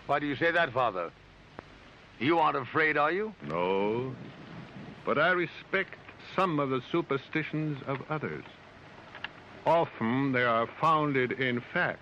Why do you say that, Father? You aren't afraid, are you? No, but I respect some of the superstitions of others. Often they are founded in fact.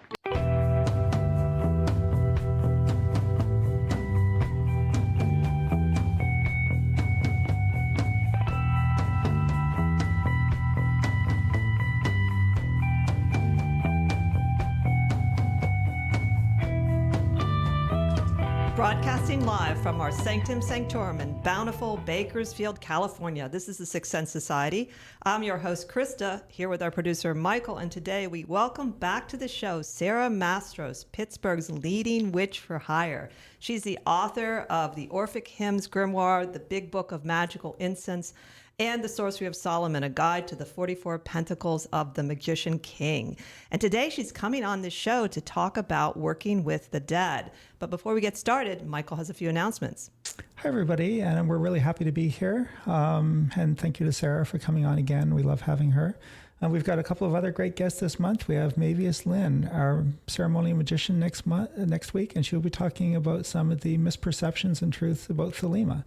Broadcasting live from our Sanctum Sanctorum in bountiful Bakersfield, California. This is the Sixth Sense Society. I'm your host, Krista, here with our producer, Michael, and today we welcome back to the show Sara Mastros, Pittsburgh's leading witch for hire. She's the author of the Orphic Hymns Grimoire, the Big Book of Magical Incense, and the Sorcery of Solomon, a guide to the 44 Pentacles of the Magician King. And today she's coming on the show to talk about working with the dead. But before we get started, Michael has a few announcements. Hi, everybody, and we're really happy to be here. And thank you to Sarah for coming on again. We love having her. We've got a couple of other great guests this month. We have Mavius Lynn, our ceremonial magician next week, and she'll be talking about some of the misperceptions and truths about Thelema.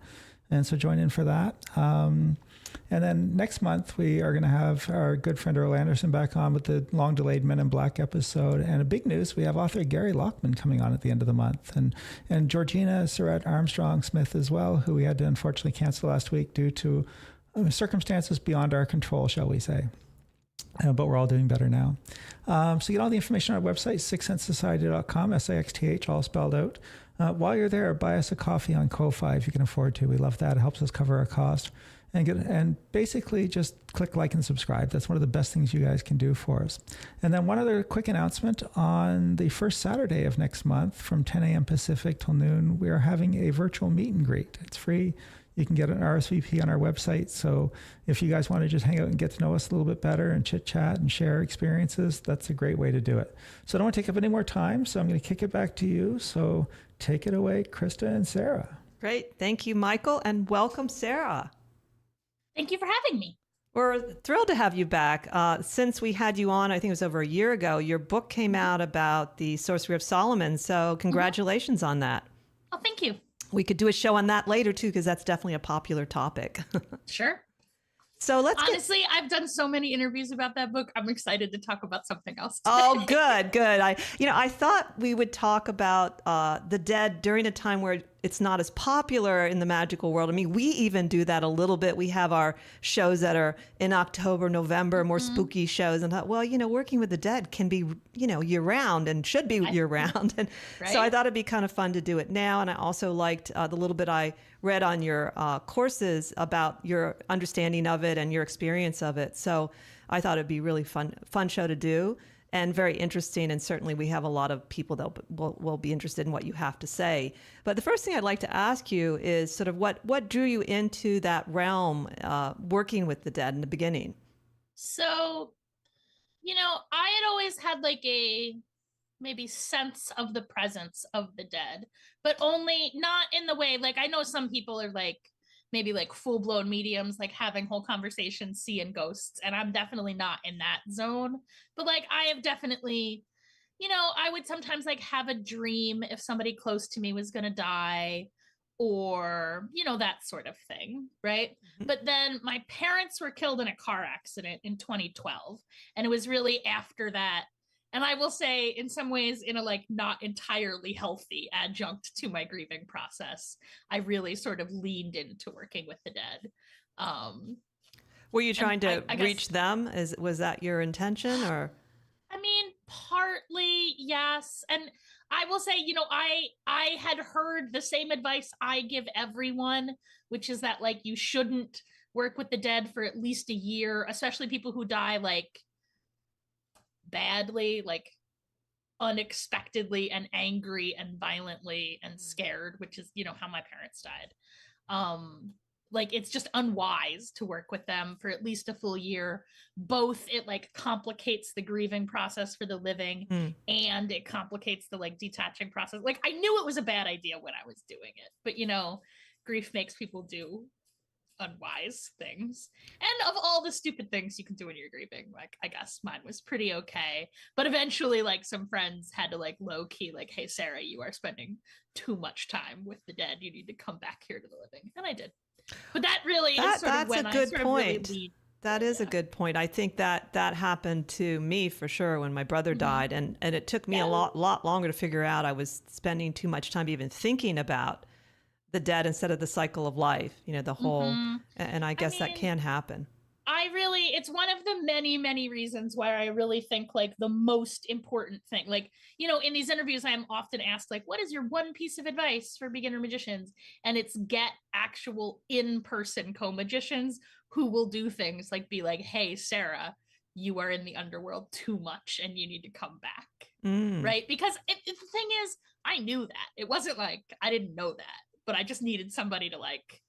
And so join in for that. And then next month, we are going to have our good friend Earl Anderson back on with the long-delayed Men in Black episode. And a big news, we have author Gary Lockman coming on at the end of the month. And Georgina Sirett-Armstrong-Smith as well, who we had to unfortunately cancel last week due to circumstances beyond our control, shall we say. But we're all doing better now. So get all the information on our website, sixthsensesociety.com, SIXTH, all spelled out. While you're there, buy us a coffee on Ko-Fi if you can afford to. We love that. It helps us cover our cost. And basically just click like and subscribe. That's one of the best things you guys can do for us. And then one other quick announcement. On the first Saturday of next month from 10 a.m. Pacific till noon, we are having a virtual meet and greet. It's free. You can get an RSVP on our website. So if you guys want to just hang out and get to know us a little bit better and chit chat and share experiences, that's a great way to do it. So I don't want to take up any more time. So I'm going to kick it back to you. So take it away, Krista and Sarah. Great. Thank you, Michael, and welcome, Sarah. Thank you for having me. We're thrilled to have you back. Since we had you on, I think it was over a year ago, your book came out about the Sorcery of Solomon. So congratulations on that. Oh, thank you. We could do a show on that later, too, because that's definitely a popular topic. Sure. So honestly, I've done so many interviews about that book. I'm excited to talk about something else today. Oh, good. I thought we would talk about the dead during a time where it's not as popular in the magical world. I mean, we even do that a little bit. We have our shows that are in October, November, more spooky shows. And thought, well, working with the dead can be, year round and should be year round. And so I thought it'd be kind of fun to do it now. And I also liked the little bit I read on your courses about your understanding of it and your experience of it. So I thought it'd be really fun show to do. And very interesting, and certainly we have a lot of people that will be interested in what you have to say. But the first thing I'd like to ask you is sort of what drew you into that realm, working with the dead in the beginning? So, I had always had like a maybe sense of the presence of the dead, but only not in the way, like I know some people are like, maybe like full-blown mediums, like having whole conversations, seeing ghosts. And I'm definitely not in that zone. But like, I have definitely, I would sometimes like have a dream if somebody close to me was going to die or, that sort of thing. Right. Mm-hmm. But then my parents were killed in a car accident in 2012. And it was really after that. And I will say, in some ways, in a like not entirely healthy adjunct to my grieving process, I really sort of leaned into working with the dead. Were you trying to reach them? Was that your intention, or? I mean, partly, yes. And I will say, I had heard the same advice I give everyone, which is that like you shouldn't work with the dead for at least a year, especially people who die like badly, like unexpectedly and angry and violently and scared, which is how my parents died. Like it's just unwise to work with them for at least a full year. Both it like complicates the grieving process for the living and it complicates the like detaching process. Like I knew it was a bad idea when I was doing it, but grief makes people do unwise things. And of all the stupid things you can do when you're grieving, like, I guess mine was pretty okay. But eventually, like, some friends had to, like, low key, like, hey, Sarah, you are spending too much time with the dead. You need to come back here to the living. And I did. But that really is sort of when I sort of really lead. That is a good point. I think that happened to me for sure when my brother died, and it took me a lot longer to figure out I was spending too much time even thinking about the dead instead of the cycle of life, the whole, and I guess that can happen. It's one of the many, many reasons why I really think like the most important thing, like, in these interviews, I'm often asked like, what is your one piece of advice for beginner magicians? And it's get actual in-person co-magicians who will do things like be like, hey, Sarah, you are in the underworld too much and you need to come back. Right? Because the thing is, I knew that. It wasn't like I didn't know that, but I just needed somebody to like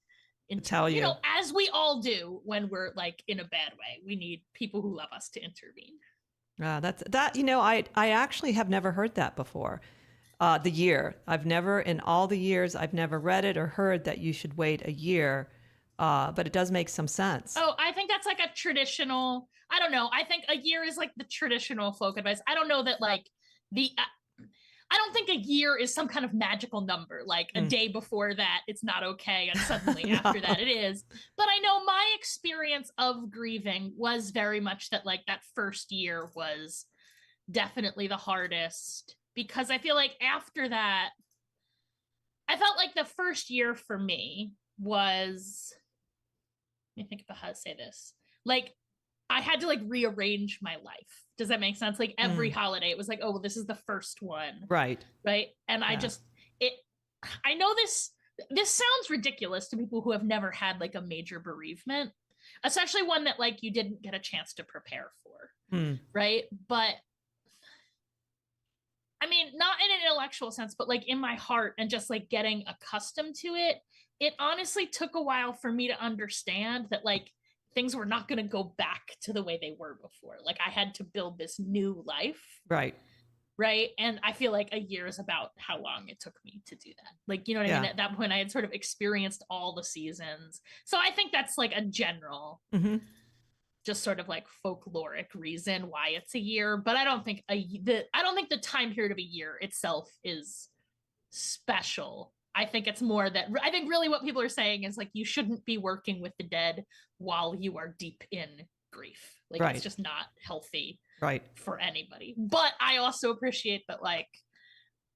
tell you, as we all do when we're like in a bad way. We need people who love us to intervene. I actually have never heard that before. The year. In all the years, I've never read it or heard that you should wait a year. But it does make some sense. Oh, I think that's like a traditional, I don't know. I think a year is like the traditional folk advice. I don't know that like I don't think a year is some kind of magical number, like a day before that, it's not okay. And suddenly after that, it is. But I know my experience of grieving was very much that like that first year was definitely the hardest, because I feel like after that, I felt like the first year for me was, let me think about how to say this. Like, I had to like rearrange my life. Does that make sense? Like every holiday, it was like, oh, well, this is the first one. Right. Right. And I know this sounds ridiculous to people who have never had like a major bereavement, especially one that like you didn't get a chance to prepare for. Right. But I mean, not in an intellectual sense, but like in my heart and just like getting accustomed to it. It honestly took a while for me to understand that like things were not going to go back to the way they were before. Like I had to build this new life. Right. Right. And I feel like a year is about how long it took me to do that. Like, you know what I mean? At that point, I had sort of experienced all the seasons. So I think that's like a general, just sort of like folkloric reason why it's a year. But I don't think the time period of a year itself is special. I think it's more that I think really what people are saying is like you shouldn't be working with the dead while you are deep in grief. Like it's just not healthy for anybody. But I also appreciate that like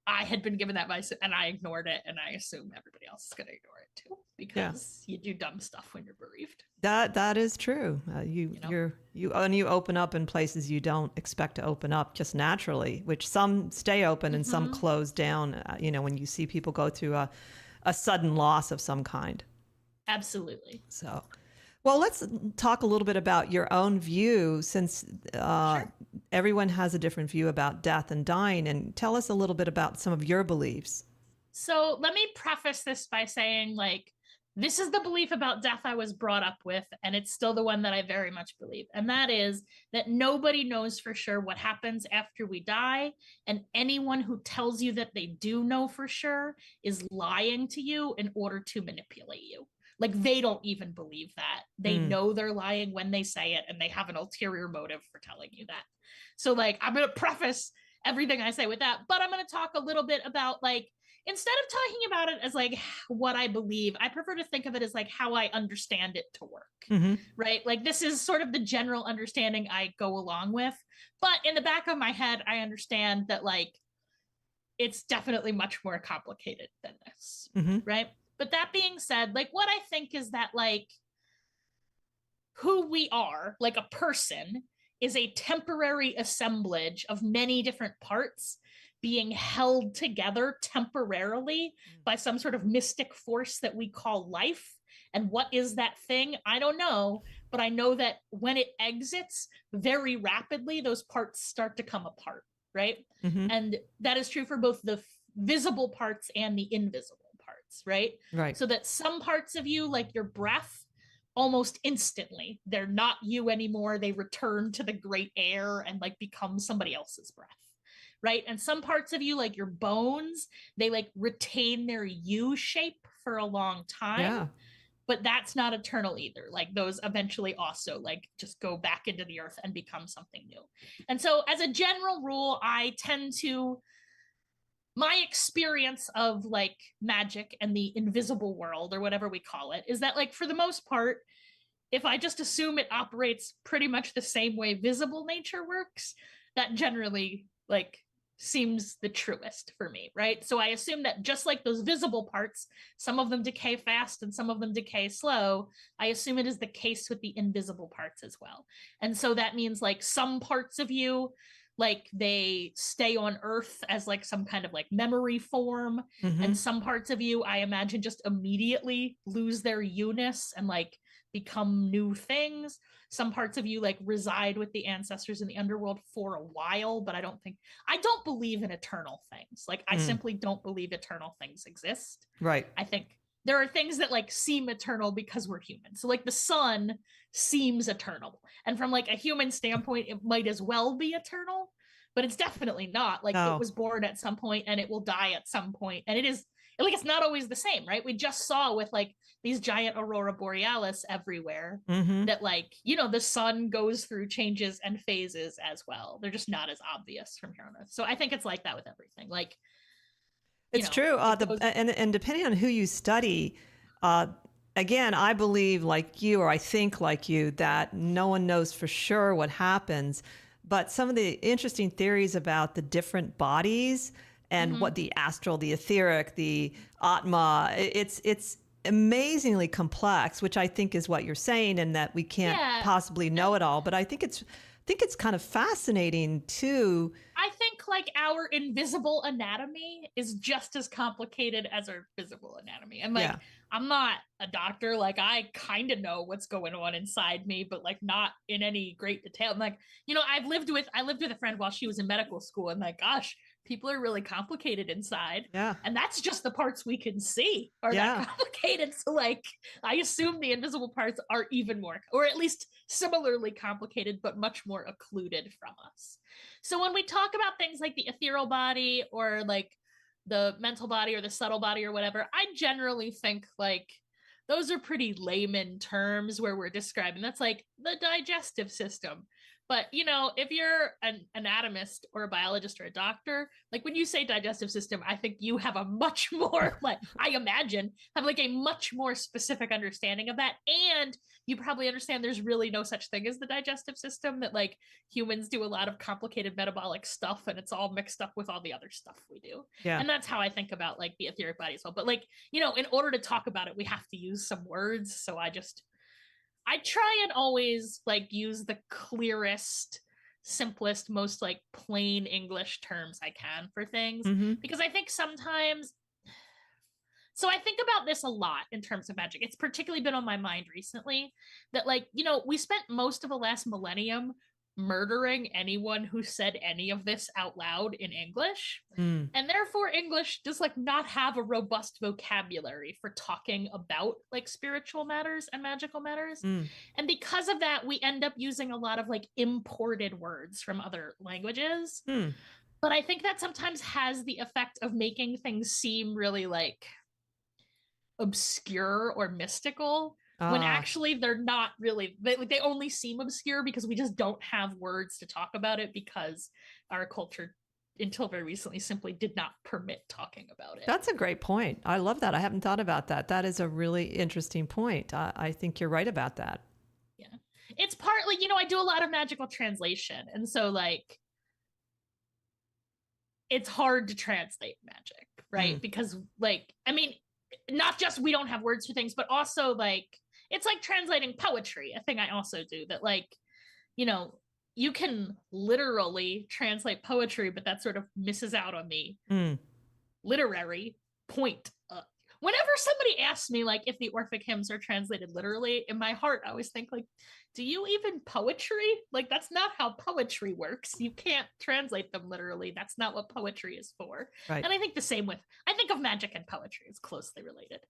I had been given that advice and I ignored it, and I assume everybody else is going to ignore it too, because you do dumb stuff when you're bereaved. That is true. You open up in places you don't expect to open up just naturally, which some stay open and some close down. When you see people go through a sudden loss of some kind. Absolutely. So, well, let's talk a little bit about your own view, since everyone has a different view about death and dying, and tell us a little bit about some of your beliefs. So let me preface this by saying, like, this is the belief about death I was brought up with, and it's still the one that I very much believe. And that is that nobody knows for sure what happens after we die. And anyone who tells you that they do know for sure is lying to you in order to manipulate you. Like, they don't even believe that. They know they're lying when they say it, and they have an ulterior motive for telling you that. So, like, I'm going to preface everything I say with that, but I'm going to talk a little bit about, like, instead of talking about it as, like, what I believe, I prefer to think of it as, like, how I understand it to work, right? Like, this is sort of the general understanding I go along with, but in the back of my head, I understand that, like, it's definitely much more complicated than this, right? But that being said, like, what I think is that, like, who we are, like a person, is a temporary assemblage of many different parts being held together temporarily by some sort of mystic force that we call life. And what is that thing? I don't know, but I know that when it exits very rapidly, those parts start to come apart, right? And that is true for both the visible parts and the invisible parts, right? So that some parts of you, like your breath, almost instantly, they're not you anymore. They return to the great air and like become somebody else's breath, right? And some parts of you, like your bones, they like retain their U shape for a long time. but that's not eternal either. Like those eventually also like just go back into the earth and become something new. And so as a general rule, I tend to, my experience of like magic and the invisible world or whatever we call it is that like for the most part, if I just assume it operates pretty much the same way visible nature works, that generally like seems the truest for me, right? So I assume that just like those visible parts, some of them decay fast and some of them decay slow, I assume it is the case with the invisible parts as well. And so that means like some parts of you, like they stay on earth as like some kind of like memory form, and some parts of you I imagine just immediately lose their you-ness and like become new things. Some parts of you like reside with the ancestors in the underworld for a while, but I don't believe in eternal things. Like I simply don't believe eternal things exist. Right. I think there are things that like seem eternal because we're human. So like the sun seems eternal, and from like a human standpoint it might as well be eternal, but it's definitely not. Like it was born at some point and it will die at some point, and it is like it's not always the same, right? We just saw with like these giant aurora borealis everywhere that like, you know, the sun goes through changes and phases as well. They're just not as obvious from here on earth. So I think it's like that with everything. Like it's true. And depending on who you study, again, I believe like you, or I think like you, that no one knows for sure what happens. But some of the interesting theories about the different bodies and what the astral, the etheric, the atma, it's amazingly complex, which I think is what you're saying, and that we can't possibly know it all. But I think it's kind of fascinating too. I think like our invisible anatomy is just as complicated as our visible anatomy. And like, I'm not a doctor. Like I kind of know what's going on inside me, but like not in any great detail. I'm like, you know, I lived with a friend while she was in medical school, and like, gosh, people are really complicated inside. Yeah. And that's just the parts we can see are that complicated. So like, I assume the invisible parts are even more, or at least similarly complicated, but much more occluded from us. So when we talk about things like the ethereal body or like the mental body or the subtle body or whatever, I generally think like those are pretty layman terms where we're describing that's like the digestive system. But, you know, if you're an anatomist or a biologist or a doctor, like when you say digestive system, I think you have a much more, like, I imagine, have like a much more specific understanding of that. And you probably understand there's really no such thing as the digestive system, that like humans do a lot of complicated metabolic stuff and it's all mixed up with all the other stuff we do. Yeah. And that's how I think about like the etheric body as well. But like, you know, in order to talk about it, we have to use some words. So I try and always like use the clearest, simplest, most like plain English terms I can for things, because I think sometimes, so I think about this a lot in terms of magic. It's particularly been on my mind recently that like, you know, we spent most of the last millennium murdering anyone who said any of this out loud in English. And therefore English does like not have a robust vocabulary for talking about like spiritual matters and magical matters. And because of that, we end up using a lot of like imported words from other languages. But I think that sometimes has the effect of making things seem really like obscure or mystical, when actually they're not really, they only seem obscure because we just don't have words to talk about it, because our culture until very recently simply did not permit talking about it. That's a great point. I love that. I haven't thought about that. That is a really interesting point. I think you're right about that. Yeah. It's partly, you know, I do a lot of magical translation. And so like, it's hard to translate magic, right? Because like, I mean, not just we don't have words for things, but also like, it's like translating poetry, a thing I also do, that like, you know, you can literally translate poetry, but that sort of misses out on the literary point. Whenever somebody asks me like if the Orphic hymns are translated literally, in my heart I always think like, do you even poetry? Like that's not how poetry works. You can't translate them literally. That's not what poetry is for. Right. And I think the same with, I think of magic and poetry as closely related.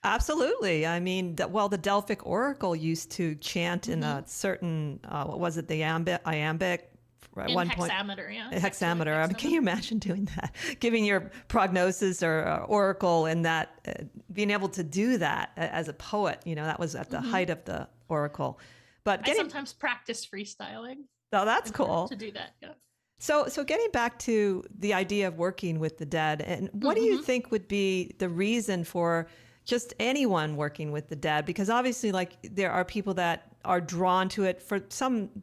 Absolutely. I mean, the Delphic Oracle used to chant in a certain, what was it, the iambic at In one point. hexameter, yeah. A hexameter. I mean, can you imagine doing that? Giving your prognosis or oracle and that, being able to do that as a poet, that was at the height of the oracle. But I sometimes practice freestyling. Oh, that's cool. To do that, yeah. So getting back to the idea of working with the dead, and what do you think would be the reason for just anyone working with the dead? Because obviously, like, there are people that are drawn to it for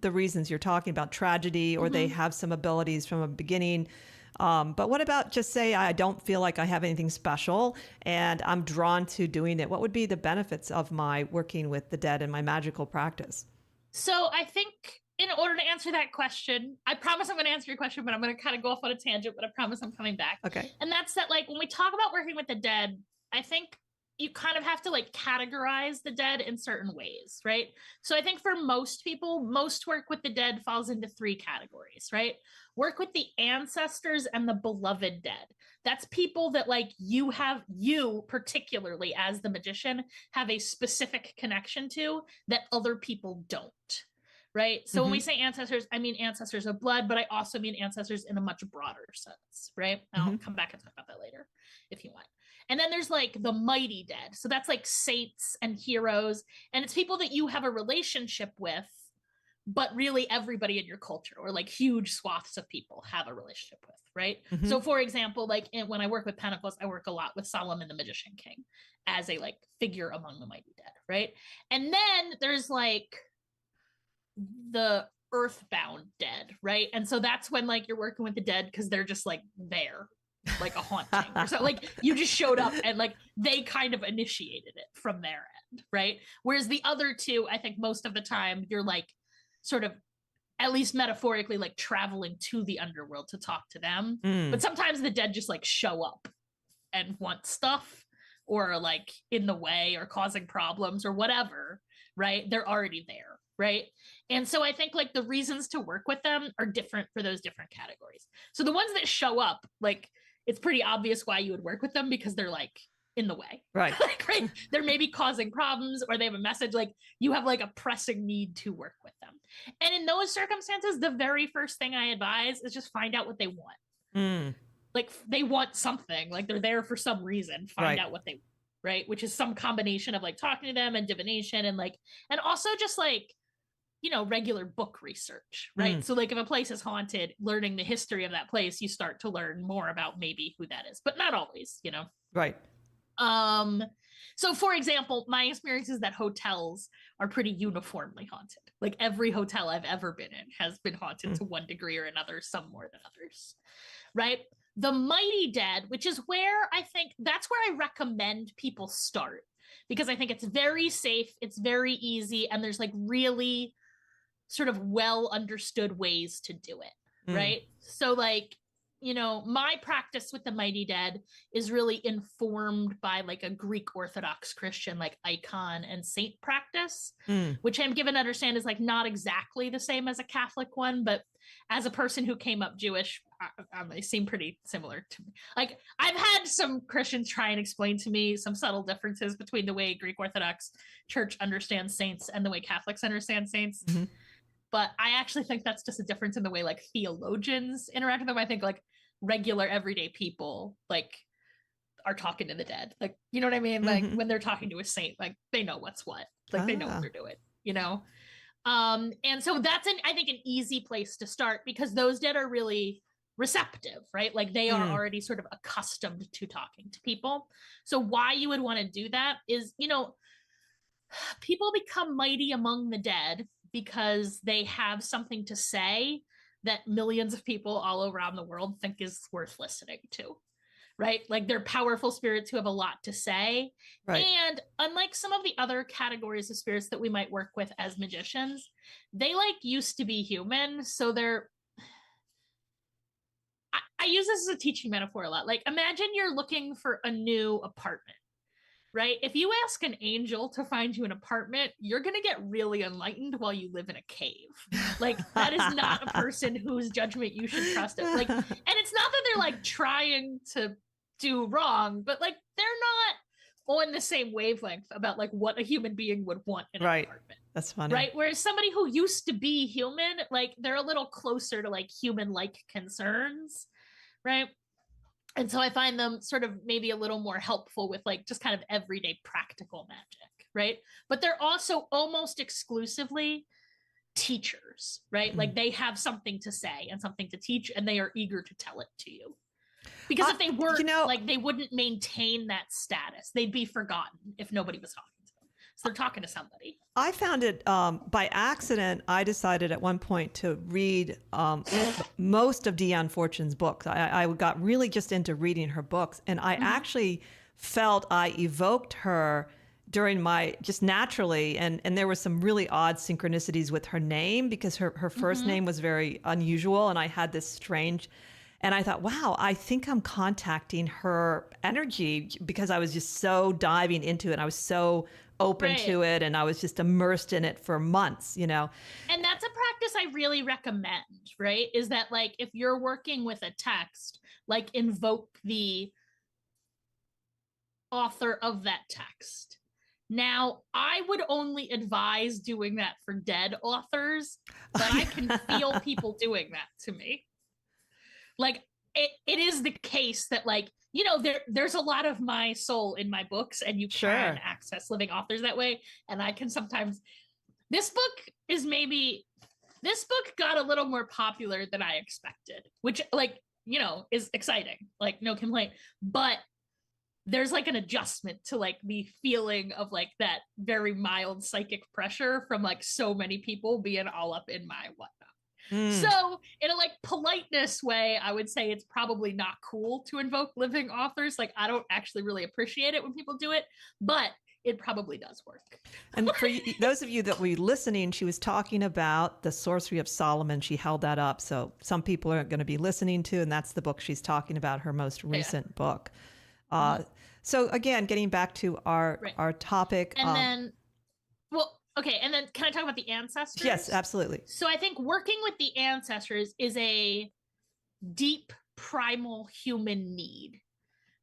the reasons you're talking about, tragedy, or they have some abilities from a beginning. But what about just say, I don't feel like I have anything special and I'm drawn to doing it? What would be the benefits of my working with the dead in my magical practice? So I think in order to answer that question, I promise I'm going to answer your question, but I'm going to kind of go off on a tangent, but I promise I'm coming back. Okay. And that's that, like, when we talk about working with the dead, I think you kind of have to like categorize the dead in certain ways, right? So I think for most people, most work with the dead falls into 3 categories, right? Work with the ancestors and the beloved dead. That's people that like you particularly as the magician have a specific connection to that other people don't. Right. So when we say ancestors, I mean ancestors of blood, but I also mean ancestors in a much broader sense. Right. And I'll come back and talk about that later if you want. And then there's like the mighty dead. So that's like saints and heroes. And it's people that you have a relationship with, but really everybody in your culture or like huge swaths of people have a relationship with. Right. So for example, like when I work with Pentacles, I work a lot with Solomon, the Magician King, as a like figure among the mighty dead. Right. And then there's like the earthbound dead, right? And so that's when like you're working with the dead because they're just like there, like a haunting or so, like you just showed up and like they kind of initiated it from their end, right? Whereas the other 2, I think most of the time you're like sort of, at least metaphorically, like traveling to the underworld to talk to them. But sometimes the dead just like show up and want stuff or like in the way or causing problems or whatever, right? They're already there. Right. And so I think like the reasons to work with them are different for those different categories. So the ones that show up, like it's pretty obvious why you would work with them because they're like in the way. Right. Like, right. They're maybe causing problems or they have a message, like you have like a pressing need to work with them. And in those circumstances, the very first thing I advise is just find out what they want. Like they want something, like they're there for some reason. Find out what they want. Right. Which is some combination of like talking to them and divination and like, and also just like, regular book research, right? So like if a place is haunted, learning the history of that place, you start to learn more about maybe who that is, but not always, Right. So for example, my experience is that hotels are pretty uniformly haunted. Like every hotel I've ever been in has been haunted to one degree or another, some more than others, right? The mighty dead, which is where I think that's where I recommend people start because I think it's very safe, it's very easy, and there's like really sort of well understood ways to do it, right? So like, my practice with the mighty dead is really informed by like a Greek Orthodox Christian like icon and saint practice, which I'm given to understand is like not exactly the same as a Catholic one, but as a person who came up Jewish, they seem pretty similar to me. Like I've had some Christians try and explain to me some subtle differences between the way Greek Orthodox Church understands saints and the way Catholics understand saints. But I actually think that's just a difference in the way like theologians interact with them. I think like regular everyday people like are talking to the dead. Like, you know what I mean? Like when they're talking to a saint, like they know what's what. Like they know what they're doing, And so that's I think an easy place to start because those dead are really receptive, right? Like they are already sort of accustomed to talking to people. So why you would want to do that is, people become mighty among the dead because they have something to say that millions of people all around the world think is worth listening to, right? Like they're powerful spirits who have a lot to say. Right. And unlike some of the other categories of spirits that we might work with as magicians, they like used to be human. So I use this as a teaching metaphor a lot. Like imagine you're looking for a new apartment. Right? If you ask an angel to find you an apartment, you're going to get really enlightened while you live in a cave. Like that is not a person whose judgment you should trust. Like, and it's not that they're like trying to do wrong, but like they're not on the same wavelength about like what a human being would want in an apartment. That's funny. Right. Whereas somebody who used to be human, like they're a little closer to like human-like concerns. Right. And so I find them sort of maybe a little more helpful with like just kind of everyday practical magic. Right. But they're also almost exclusively teachers, right? Like they have something to say and something to teach, and they are eager to tell it to you. Because if they weren't, like they wouldn't maintain that status. They'd be forgotten if nobody was talking to them. So they're talking to somebody. I found it by accident. I decided at one point to read most of Deanne Fortune's books. I got really just into reading her books, and I actually felt I evoked her during my, just naturally, and there were some really odd synchronicities with her name, because her first name was very unusual, and I had this strange, and I thought, wow, I think I'm contacting her energy, because I was just so diving into it. I was so open to it, and I was just immersed in it for months, you know. And that's a practice I really recommend, right? Is that like, if you're working with a text, like invoke the author of that text. Now, I would only advise doing that for dead authors, but I can feel people doing that to me. Like, it is the case that, like, you know, there's a lot of my soul in my books, and you can access living authors that way. And I can sometimes, this book got a little more popular than I expected, which, like, you know, is exciting, like, no complaint. But there's like an adjustment to like the feeling of like that very mild psychic pressure from like so many people being all up in my whatnot. So in a like politeness way, I would say it's probably not cool to invoke living authors. Like, I don't actually really appreciate it when people do it, but it probably does work. And for those of you that were listening, she was talking about the Sorcery of Solomon. She held that up. So some people are going to be listening to, and that's the book she's talking about, her most recent book. So again, getting back to our topic. And then, well, okay. And then can I talk about the ancestors? Yes, absolutely. So I think working with the ancestors is a deep primal human need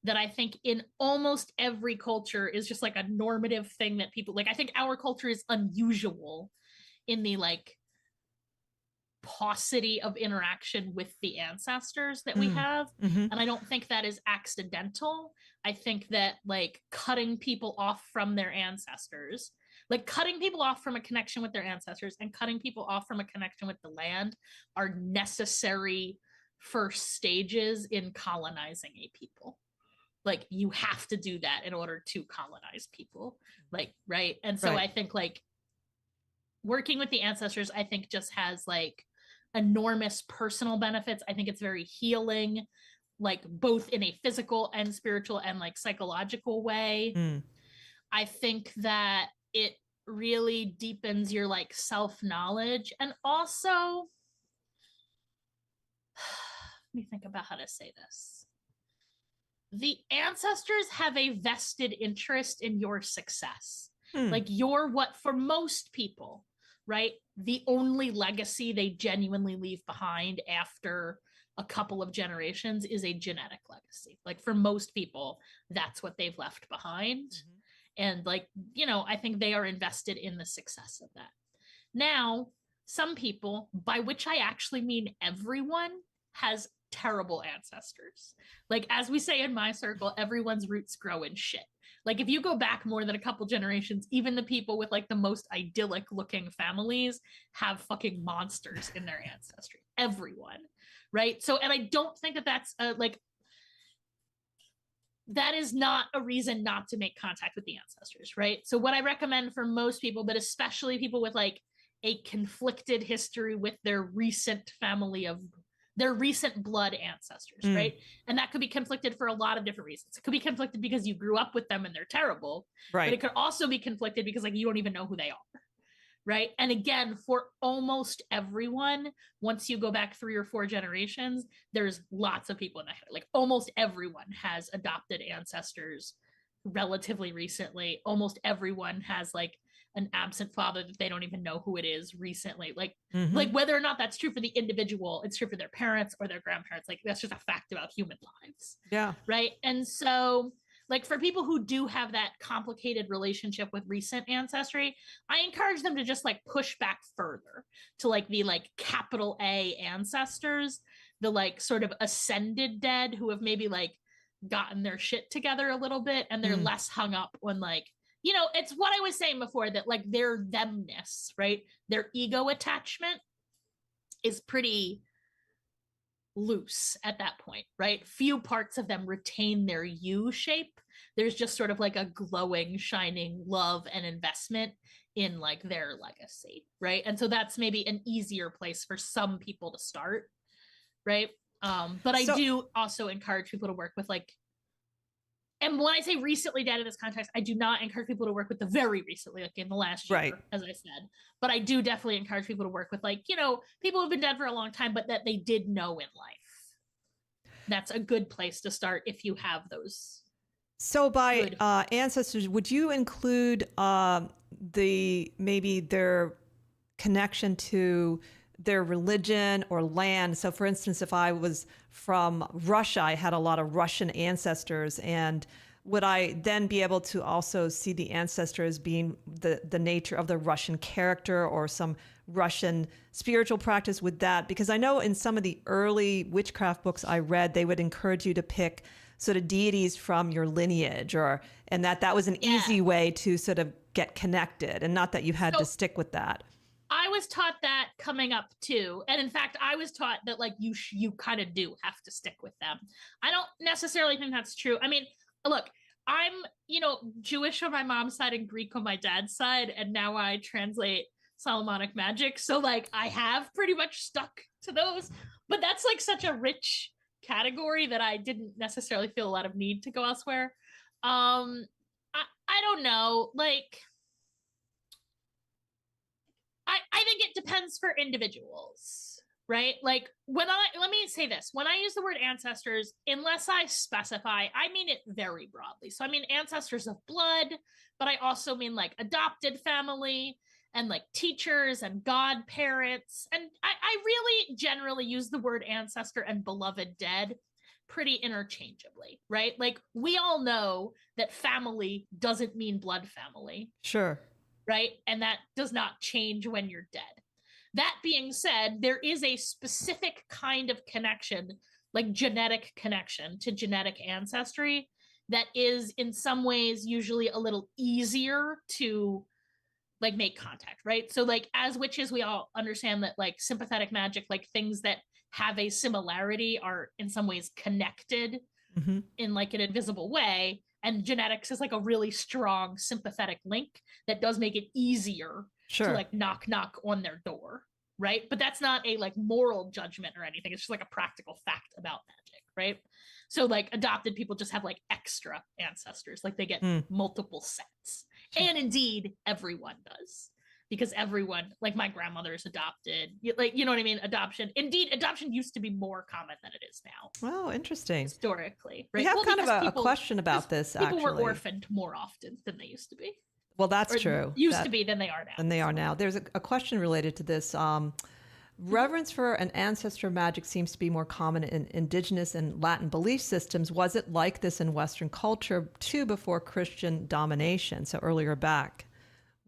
that I think in almost every culture is just like a normative thing that people like. I think our culture is unusual in the like paucity of interaction with the ancestors that we have. And I don't think that is accidental. I think that like cutting people off from their ancestors, like cutting people off from a connection with their ancestors and cutting people off from a connection with the land, are necessary first stages in colonizing a people. Like, you have to do that in order to colonize people, like, right? And so I think like working with the ancestors, I think just has like enormous personal benefits. I think it's very healing, like both in a physical and spiritual and like psychological way. I think that it really deepens your like self-knowledge. And also, let me think about how to say this. The ancestors have a vested interest in your success. Like, you're what, for most people, right, the only legacy they genuinely leave behind after a couple of generations is a genetic legacy. Like, for most people, that's what they've left behind. And like, you know, I think they are invested in the success of that. Now, some people, by which I actually mean everyone, has terrible ancestors. Like, as we say in my circle, everyone's roots grow in shit. Like, if you go back more than a couple generations, even the people with like the most idyllic looking families have fucking monsters in their ancestry. Everyone, right? So, and I don't think that that's like, that is not a reason not to make contact with the ancestors, right? So what I recommend for most people, but especially people with like a conflicted history with their recent family of their recent blood ancestors, right? And that could be conflicted for a lot of different reasons. It could be conflicted because you grew up with them and they're terrible, but it could also be conflicted because like you don't even know who they are, right? And again, for almost everyone, once you go back 3 or 4 generations, there's lots of people in that. Like, almost everyone has adopted ancestors relatively recently. Almost everyone has like an absent father that they don't even know who it is recently. Like, like whether or not that's true for the individual, it's true for their parents or their grandparents. Like, that's just a fact about human lives. Yeah. Right. And so like for people who do have that complicated relationship with recent ancestry, I encourage them to just like push back further to like the like capital A ancestors, the like sort of ascended dead who have maybe like gotten their shit together a little bit and they're less hung up on like, you know, it's what I was saying before, that like their themness, right? Their ego attachment is pretty loose at that point, right? Few parts of them retain their you shape. There's just sort of like a glowing, shining love and investment in like their legacy, right? And so that's maybe an easier place for some people to start, right? But I do also encourage people to work with like, and when I say recently dead in this context, I do not encourage people to work with the very recently, like in the last year, Right. as I said. But I do definitely encourage people to work with like, you know, people who've been dead for a long time, but that they did know in life. That's a good place to start if you have those. So by ancestors, would you include maybe their connection to their religion or land? So for instance, if I was from Russia, I had a lot of Russian ancestors, and would I then be able to also see the ancestor as being the nature of the Russian character or some Russian spiritual practice with that? Because I know in some of the early witchcraft books I read, they would encourage you to pick sort of deities from your lineage, and that was an easy way to sort of get connected, and not that you had to stick with that. I was taught that coming up too. And in fact, I was taught that like you kind of do have to stick with them. I don't necessarily think that's true. I mean, look, I'm, you know, Jewish on my mom's side and Greek on my dad's side, and now I translate Solomonic magic. So like I have pretty much stuck to those, but that's like such a rich category that I didn't necessarily feel a lot of need to go elsewhere. I don't know, like I think it depends for individuals, right? Like let me say this, when I use the word ancestors, unless I specify, I mean it very broadly. So I mean ancestors of blood, but I also mean like adopted family and like teachers and godparents. And I really generally use the word ancestor and beloved dead pretty interchangeably, right? Like we all know that family doesn't mean blood family. Sure. Right? And that does not change when you're dead. That being said, there is a specific kind of connection, like genetic connection to genetic ancestry, that is in some ways usually a little easier to like make contact, right? So like as witches, we all understand that like sympathetic magic, like things that have a similarity are in some ways connected in like an invisible way. And genetics is like a really strong sympathetic link that does make it easier to like knock on their door, right? But that's not a like moral judgment or anything. It's just like a practical fact about magic, right? So like adopted people just have like extra ancestors, like they get multiple sets. And indeed, everyone does. Because everyone, like my grandmother is adopted, like, you know what I mean? Adoption. Indeed, adoption used to be more common than it is now. Oh, interesting. Historically, right? We have kind of a question about this, actually. People were orphaned more often than they used to be. Well, that's true. Used to be than they are now. Than they are now. There's a question related to this. Reverence for an ancestor magic seems to be more common in indigenous and Latin belief systems. Was it like this in Western culture too before Christian domination? So earlier back.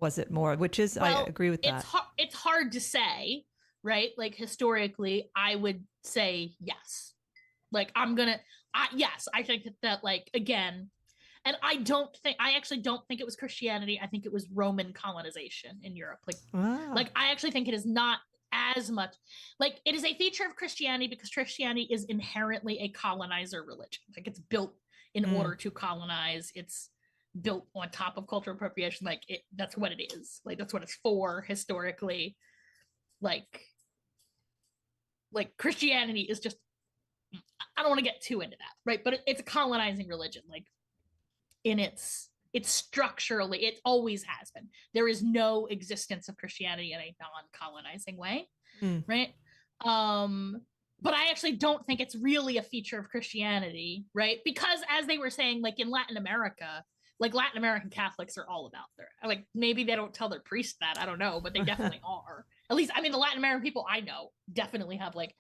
Was it more, which is, I agree with that. It's hard to say, right? Like historically, I would say yes. Like yes, I think that like, again, and I actually don't think it was Christianity. I think it was Roman colonization in Europe. Like I actually think it is not as much, like it is a feature of Christianity because Christianity is inherently a colonizer religion. Like it's built in order to colonize. It's built on top of cultural appropriation. Like that's what it is. Like that's what it's for historically. Like Christianity is just, I don't want to get too into that, right? But it's a colonizing religion. Like in it's structurally, it always has been. There is no existence of Christianity in a non-colonizing way, right? But I actually don't think it's really a feature of Christianity, right? Because as they were saying, like in Latin America, like Latin American Catholics are all about like maybe they don't tell their priest that, I don't know, but they definitely are. At least, I mean, the Latin American people I know definitely have like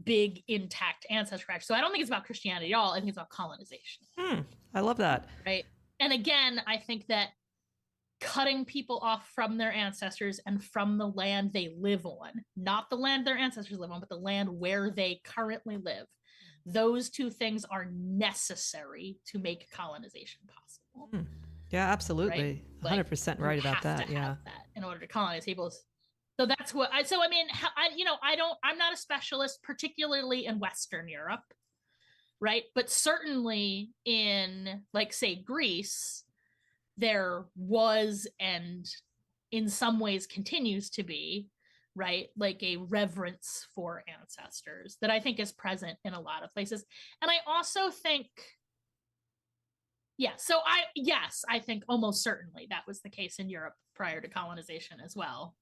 big intact ancestor practice. So I don't think it's about Christianity at all. I think it's about colonization. I love that. Right. And again, I think that cutting people off from their ancestors and from the land they live on, not the land their ancestors live on, but the land where they currently live. Those two things are necessary to make colonization possible. Yeah, absolutely. Right? 100% right about that. Yeah. That in order to colonize people. So that's what I mean, I'm not a specialist, particularly in Western Europe, right? But certainly in, like, say, Greece, there was, and in some ways continues to be, right, like a reverence for ancestors that I think is present in a lot of places. And I also think, I think almost certainly that was the case in Europe prior to colonization as well.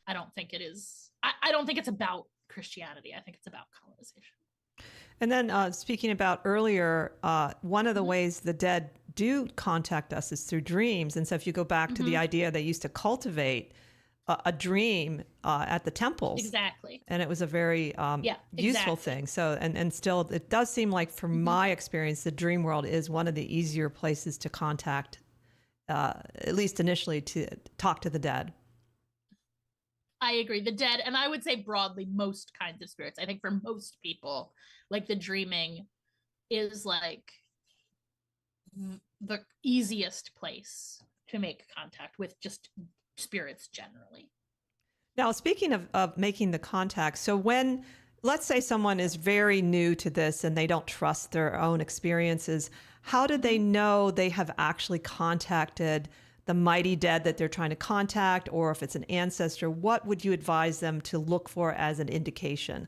I don't think it is, I don't think it's about Christianity. I think it's about colonization. And then speaking about earlier, one of the ways the dead do contact us is through dreams. And so if you go back to the idea, they used to cultivate a dream at the temples. Exactly. And it was a very useful thing. So, and still, it does seem like from my experience, the dream world is one of the easier places to contact, at least initially, to talk to the dead. I agree. The dead, and I would say broadly, most kinds of spirits. I think for most people, like, the dreaming is like the easiest place to make contact with just spirits generally. Now, speaking of making the contact, so when, let's say someone is very new to this and they don't trust their own experiences, how do they know they have actually contacted the mighty dead that they're trying to contact, or if it's an ancestor? What would you advise them to look for as an indication?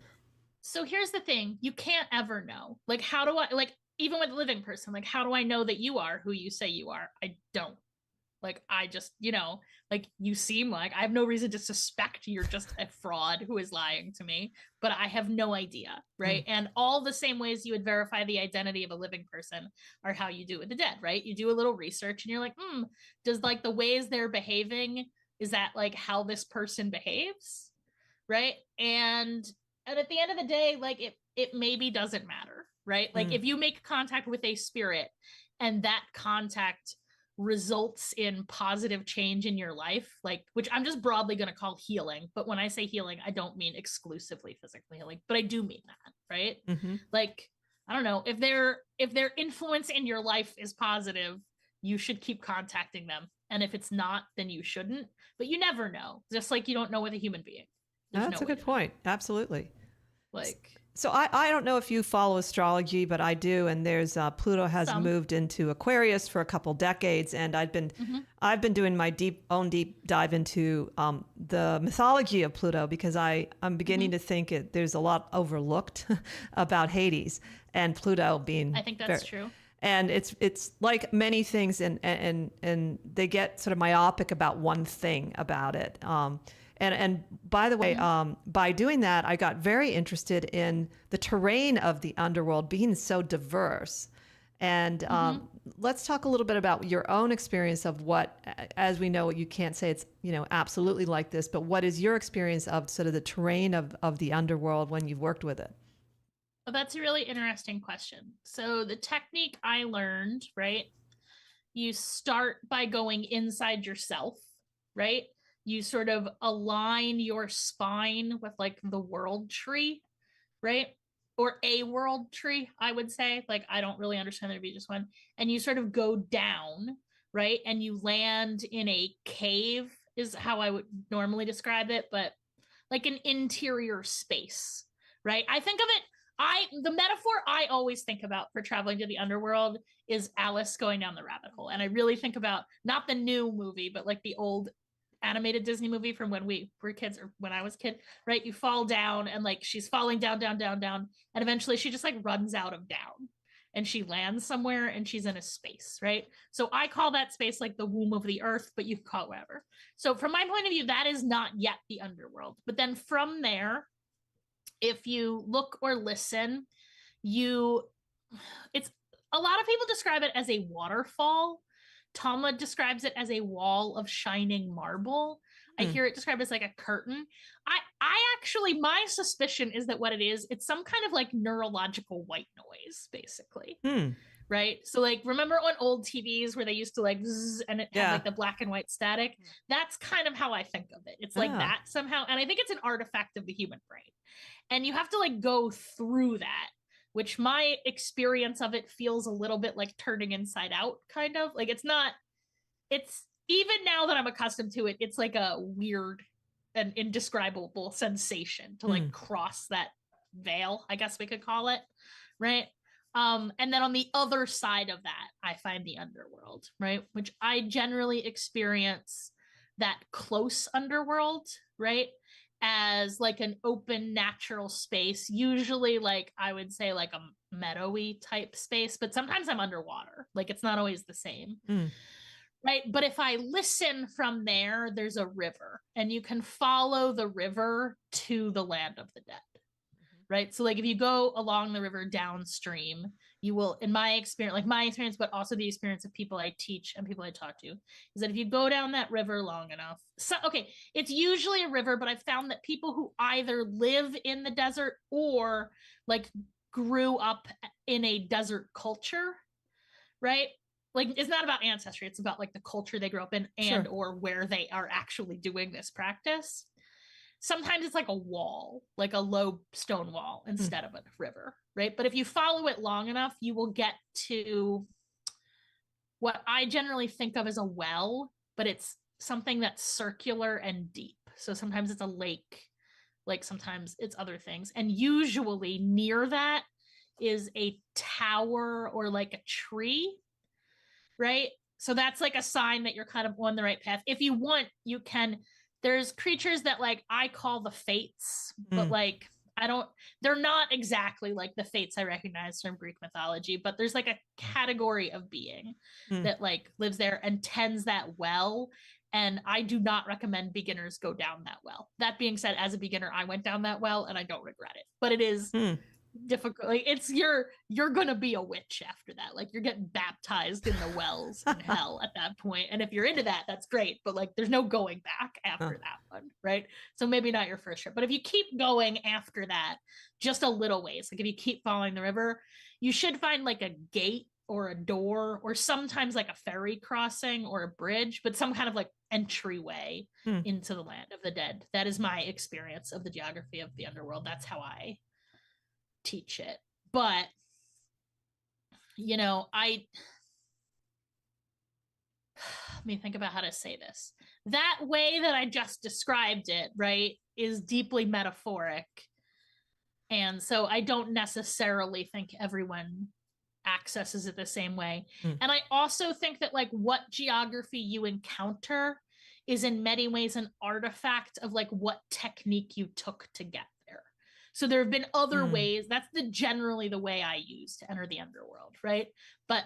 So here's the thing. You can't ever know. Like, how do I, like, even with a living person, like, how do I know that you are who you say you are? I don't. Like, I just, like, you seem like, I have no reason to suspect you're just a fraud who is lying to me, but I have no idea, right? And all the same ways you would verify the identity of a living person are how you do it with the dead, right? You do a little research and you're like, does, like, the ways they're behaving, is that, like, how this person behaves, right? And at the end of the day, like, it maybe doesn't matter, right? Like, if you make contact with a spirit and that contact results in positive change in your life, like, which I'm just broadly going to call healing, but when I say healing, I don't mean exclusively physical healing, but I do mean that, right? Like, I don't know, if their influence in your life is positive, you should keep contacting them, and if it's not, then you shouldn't. But you never know, just like you don't know with a human being. That's a good point. Absolutely. Like, so I don't know if you follow astrology, but I do. And there's Pluto has moved into Aquarius for a couple decades, and I've been doing my deep dive into the mythology of Pluto, because I'm beginning to think there's a lot overlooked about Hades and Pluto being. I think that's true. And it's like many things, and they get sort of myopic about one thing about it. And by the way, by doing that, I got very interested in the terrain of the underworld being so diverse. And let's talk a little bit about your own experience of what, as we know, you can't say it's, absolutely like this, but what is your experience of sort of the terrain of the underworld when you've worked with it? Well, that's a really interesting question. So the technique I learned, right? You start by going inside yourself, right? You sort of align your spine with, like, the world tree, right? Or a world tree, I would say. Like, I don't really understand there to be just one. And you sort of go down, right? And you land in a cave, is how I would normally describe it, but like an interior space, right? I think of it, the metaphor I always think about for traveling to the underworld is Alice going down the rabbit hole. And I really think about not the new movie, but like the old animated Disney movie from when we were kids, or when I was a kid, right? You fall down, and like she's falling down, and eventually she just like runs out of down and she lands somewhere and she's in a space, right? So I call that space like the womb of the earth, but you can call it whatever. So from my point of view, that is not yet the underworld. But then from there, if you look or listen, it's a lot of people describe it as a waterfall. Talmud describes it as a wall of shining marble. I hear it described as like a curtain. I actually, my suspicion is that what it is, it's some kind of like neurological white noise, basically. Right? So like, remember on old TVs where they used to like zzz, and it had like the black and white static? That's kind of how I think of it. It's like that somehow. And I think it's an artifact of the human brain. And you have to like go through that, which my experience of it feels a little bit like turning inside out, kind of. Like it's even now that I'm accustomed to it, it's like a weird and indescribable sensation to like cross that veil, I guess we could call it. Right? And then on the other side of that, I find the underworld, right? Which I generally experience that close underworld, right? As like an open natural space, usually like I would say like a meadowy type space, but sometimes I'm underwater. Like it's not always the same. Right? But if I listen from there, there's a river and you can follow the river to the land of the dead. Right? So like if you go along the river downstream, you will, in my experience, but also the experience of people I teach and people I talk to, is that if you go down that river long enough, it's usually a river, but I've found that people who either live in the desert or like grew up in a desert culture, right? Like it's not about ancestry, it's about like the culture they grew up in and or where they are actually doing this practice. Sometimes it's like a wall, like a low stone wall instead of a river, right? But if you follow it long enough, you will get to what I generally think of as a well, but it's something that's circular and deep. So sometimes it's a lake, like sometimes it's other things. And usually near that is a tower or like a tree, right? So that's like a sign that you're kind of on the right path. If you want, you can... There's creatures that like I call the fates, but like they're not exactly like the fates I recognize from Greek mythology, but there's like a category of being that like lives there and tends that well. And I do not recommend beginners go down that well. That being said, as a beginner, I went down that well and I don't regret it, but it is difficult. Like it's you're gonna be a witch after that. Like you're getting baptized in the wells in hell at that point. And if you're into that, that's great. But like there's no going back after that one, right? So maybe not your first trip. But if you keep going after that, just a little ways, like if you keep following the river, you should find like a gate or a door or sometimes like a ferry crossing or a bridge, but some kind of like entryway into the land of the dead. That is my experience of the geography of the underworld. That's how I teach it. But you know, let me think about how to say this. That way that I just described it, right, is deeply metaphoric. And so I don't necessarily think everyone accesses it the same way. And I also think that like what geography you encounter is in many ways an artifact of like what technique you took to get there. So there have been other ways. That's generally the way I use to enter the underworld, right? But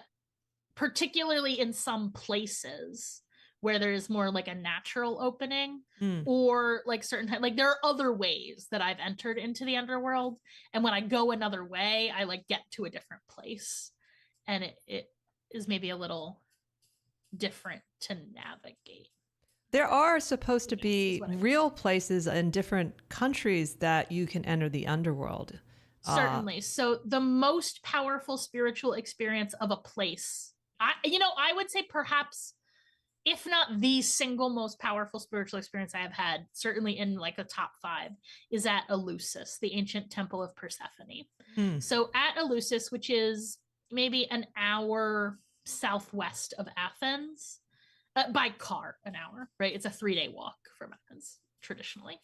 particularly in some places where there's more like a natural opening or like certain like there are other ways that I've entered into the underworld. And when I go another way, I like get to a different place. And it is maybe a little different to navigate. There are supposed to be real places in different countries that you can enter the underworld. Certainly. So the most powerful spiritual experience of a place, I would say perhaps, if not the single most powerful spiritual experience I have had, certainly in like a top 5, is at Eleusis, the ancient temple of Persephone. So at Eleusis, which is maybe an hour southwest of Athens, by car, an hour, right? It's a 3-day walk from Athens, traditionally.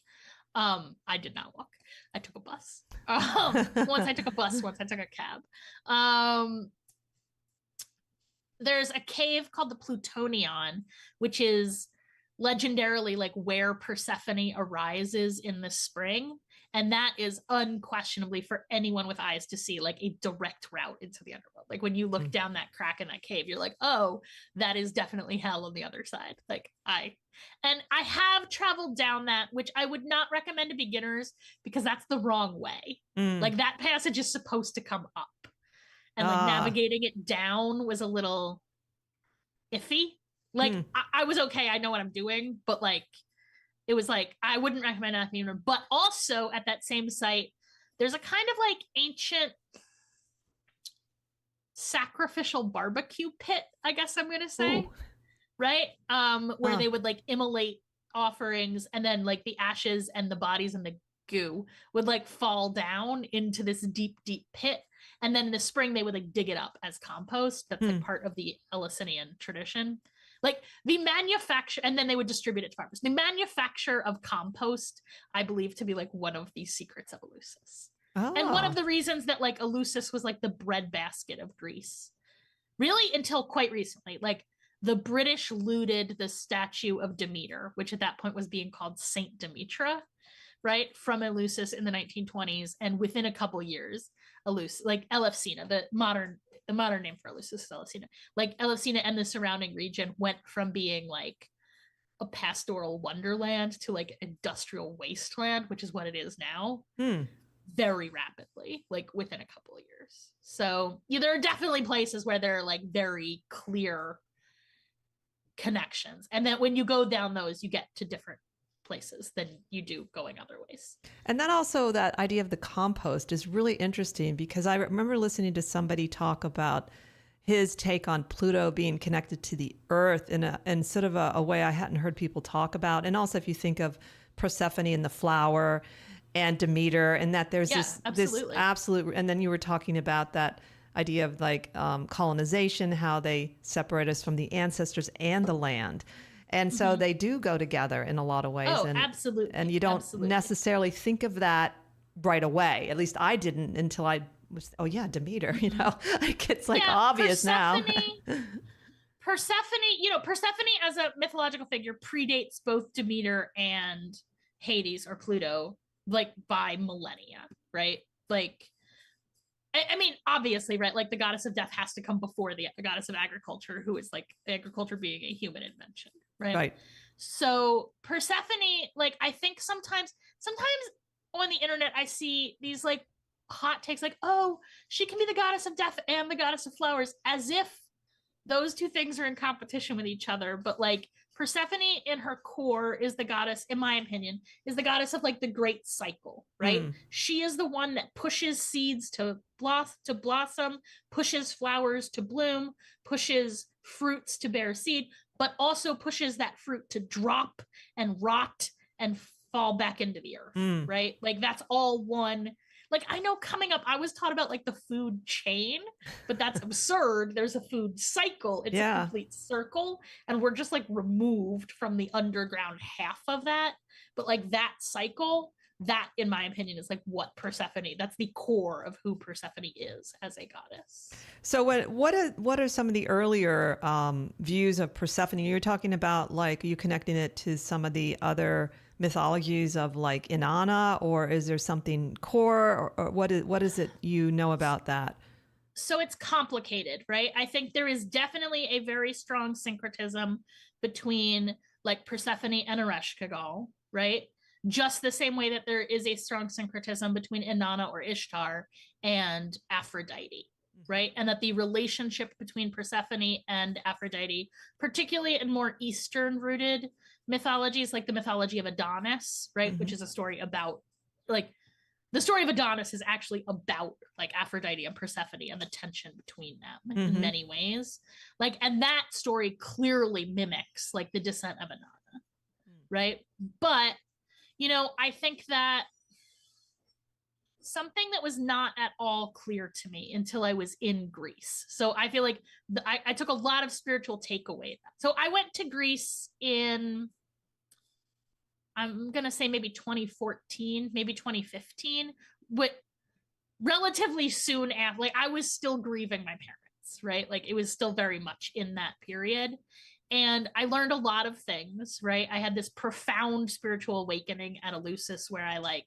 I did not walk. I took a bus. Once I took a bus, once I took a cab. There's a cave called the Plutonion, which is legendarily like where Persephone arises in the spring. And that is unquestionably, for anyone with eyes to see, like a direct route into the underworld. Like when you look down that crack in that cave, you're like, oh, that is definitely hell on the other side. Like I have traveled down that, which I would not recommend to beginners because that's the wrong way. Like that passage is supposed to come up. And like navigating it down was a little iffy. Like I was okay, I know what I'm doing, but like it was like, I wouldn't recommend anything. But also at that same site, there's a kind of like ancient sacrificial barbecue pit, I guess I'm going to say. Ooh. Right? Where they would like immolate offerings, and then like the ashes and the bodies and the goo would like fall down into this deep pit, and then in the spring they would like dig it up as compost. That's like part of the Eleusinian tradition. Like the manufacture, and then they would distribute it to farmers. The manufacture of compost, I believe to be like one of the secrets of Eleusis. And one of the reasons that like Eleusis was like the breadbasket of Greece, really until quite recently. Like the British looted the statue of Demeter, which at that point was being called Saint Demetra, right, from Eleusis in the 1920s. And within a couple years, Eleusis, like Elefsina, the modern name for Eleusis is Elefsina, like Elefsina and the surrounding region went from being like a pastoral wonderland to like industrial wasteland, which is what it is now, very rapidly, like within a couple of years. So yeah, there are definitely places where there are like very clear connections, and then when you go down those, you get to different places than you do going other ways. And then also that idea of the compost is really interesting, because I remember listening to somebody talk about his take on Pluto being connected to the earth in sort of a way I hadn't heard people talk about. And also if you think of Persephone and the flower and Demeter, and that there's this absolute, and then you were talking about that idea of like colonization, how they separate us from the ancestors and the land. And so they do go together in a lot of ways. Oh, and, absolutely. And you don't necessarily think of that right away. At least I didn't until I was, oh yeah, Demeter, you know, like it's like obvious now. Persephone, you know, Persephone as a mythological figure predates both Demeter and Hades or Pluto, like by millennia, right? Like, I mean, obviously, right? Like the goddess of death has to come before the goddess of agriculture, who is like agriculture being a human invention, right? Right. So Persephone, like I think sometimes on the internet I see these like hot takes, like, oh, she can be the goddess of death and the goddess of flowers, as if those two things are in competition with each other. But like Persephone in her core is the goddess, in my opinion, is the goddess of like the great cycle, right? She is the one that pushes seeds to blossom, pushes flowers to bloom, pushes fruits to bear seed, but also pushes that fruit to drop and rot and fall back into the earth, right? Like that's all one. Like I know coming up, I was taught about like the food chain, but that's absurd. There's a food cycle. It's a complete circle. And we're just like removed from the underground half of that. But like that cycle, that in my opinion is like what Persephone, that's the core of who Persephone is as a goddess. So what are some of the earlier views of Persephone? You're talking about like, are you connecting it to some of the other mythologies of like Inanna, or is there something core, or what is it you know about that? So it's complicated, right? I think there is definitely a very strong syncretism between like Persephone and Ereshkigal, right? Just the same way that there is a strong syncretism between Inanna or Ishtar and Aphrodite, right? And that the relationship between Persephone and Aphrodite, particularly in more Eastern rooted mythologies, like the mythology of Adonis, right? Which is a story about, like, the story of Adonis is actually about like Aphrodite and Persephone and the tension between them in many ways. Like, and that story clearly mimics like the descent of Inanna, right? But, you know, I think that something that was not at all clear to me until I was in Greece. So I feel like I took a lot of spiritual takeaway. So I went to Greece in, I'm going to say maybe 2014, maybe 2015, but relatively soon after, like I was still grieving my parents, right? Like it was still very much in that period. And I learned a lot of things, right? I had this profound spiritual awakening at Eleusis where I like,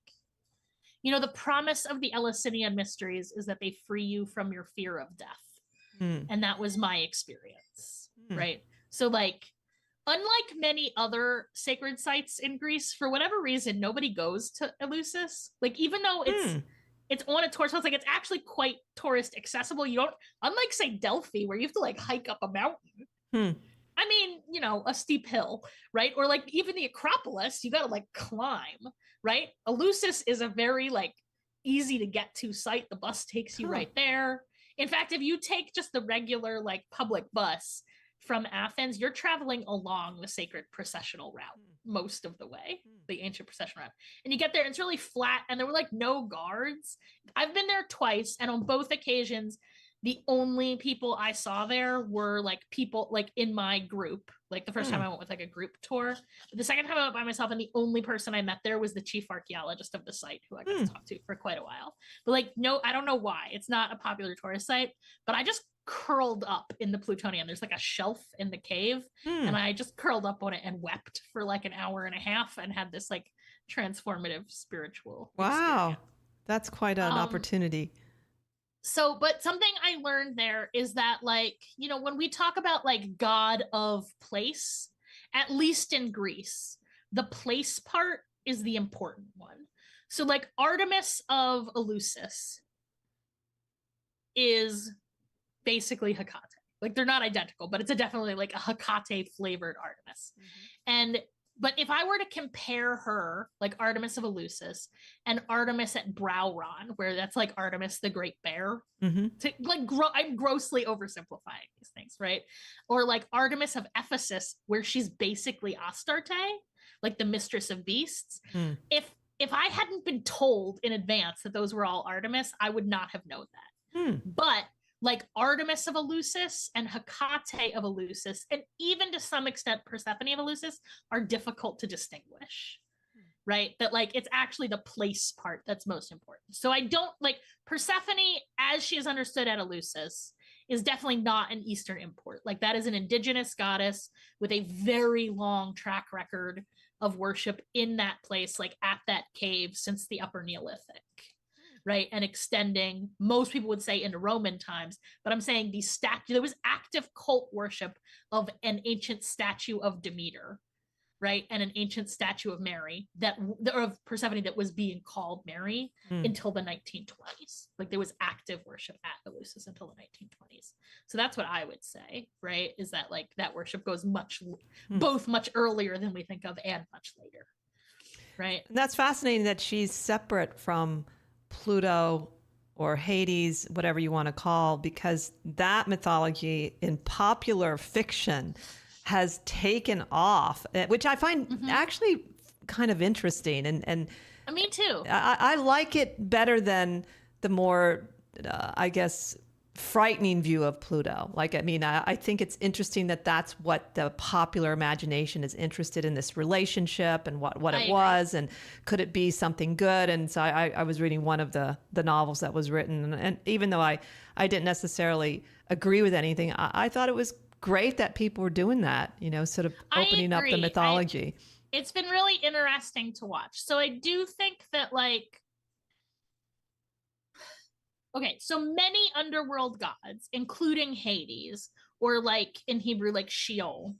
you know, the promise of the Eleusinian mysteries is that they free you from your fear of death. And that was my experience, right? So like, unlike many other sacred sites in Greece, for whatever reason, nobody goes to Eleusis. Like, even though it's on a tourist list, like it's actually quite tourist accessible. You don't, unlike say Delphi, where you have to like hike up a mountain. I mean, you know, a steep hill, right? Or like even the Acropolis, you got to like climb, right? Eleusis is a very like easy to get to site. The bus takes you right there. In fact, if you take just the regular like public bus from Athens, you're traveling along the sacred processional route most of the way, the ancient procession route. And you get there, and it's really flat, and there were like no guards. I've been there twice, and on both occasions, the only people I saw there were like people like in my group. Like the first time I went with like a group tour, but the second time I went by myself, and the only person I met there was the chief archaeologist of the site, who I got to talk to for quite a while. But like, no, I don't know why. It's not a popular tourist site, but I just curled up in the Plutonian. There's like a shelf in the cave, and I just curled up on it and wept for like an hour and a half and had this like transformative spiritual experience. That's quite an opportunity. So, but something I learned there is that, like, you know, when we talk about like god of place, at least in Greece, the place part is the important one. So like Artemis of Eleusis is basically Hecate. Like they're not identical, but it's definitely like a Hecate flavored Artemis. But if I were to compare her, like Artemis of Eleusis and Artemis at Brauron, where that's like Artemis the Great Bear, to like I'm grossly oversimplifying these things, right? Or like Artemis of Ephesus, where she's basically Astarte, like the mistress of beasts. If I hadn't been told in advance that those were all Artemis, I would not have known that. But like Artemis of Eleusis and Hecate of Eleusis, and even to some extent Persephone of Eleusis, are difficult to distinguish, right? That like it's actually the place part that's most important. So I don't like Persephone, as she is understood at Eleusis, is definitely not an Eastern import. Like that is an indigenous goddess with a very long track record of worship in that place, like at that cave since the Upper Neolithic. Right, and extending, most people would say, into Roman times, but I'm saying there was active cult worship of an ancient statue of Demeter, right, and an ancient statue of Mary of Persephone that was being called Mary until the 1920s. Like there was active worship at Eleusis until the 1920s. So that's what I would say, right? Is that like that worship goes both much earlier than we think of and much later, right? And that's fascinating that she's separate from Pluto or Hades, whatever you want to call, because that mythology in popular fiction has taken off, which I find actually kind of interesting. And me too. I like it better than the more, I guess, frightening view of Pluto. Like, I mean, I think it's interesting that that's what the popular imagination is interested in, this relationship and what it was, and could it be something good? And so I was reading one of the novels that was written, and even though I didn't necessarily agree with anything, I thought it was great that people were doing that, you know, sort of opening up the mythology. It's been really interesting to watch. So I do think that like, okay, so many underworld gods, including Hades, or like in Hebrew, like Sheol,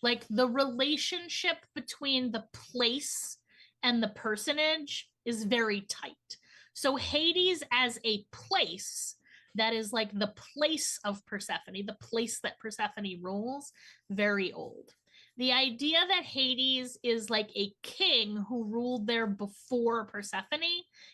like the relationship between the place and the personage is very tight. So Hades as a place, that is like the place of Persephone, the place that Persephone rules, very old. The idea that Hades is like a king who ruled there before Persephone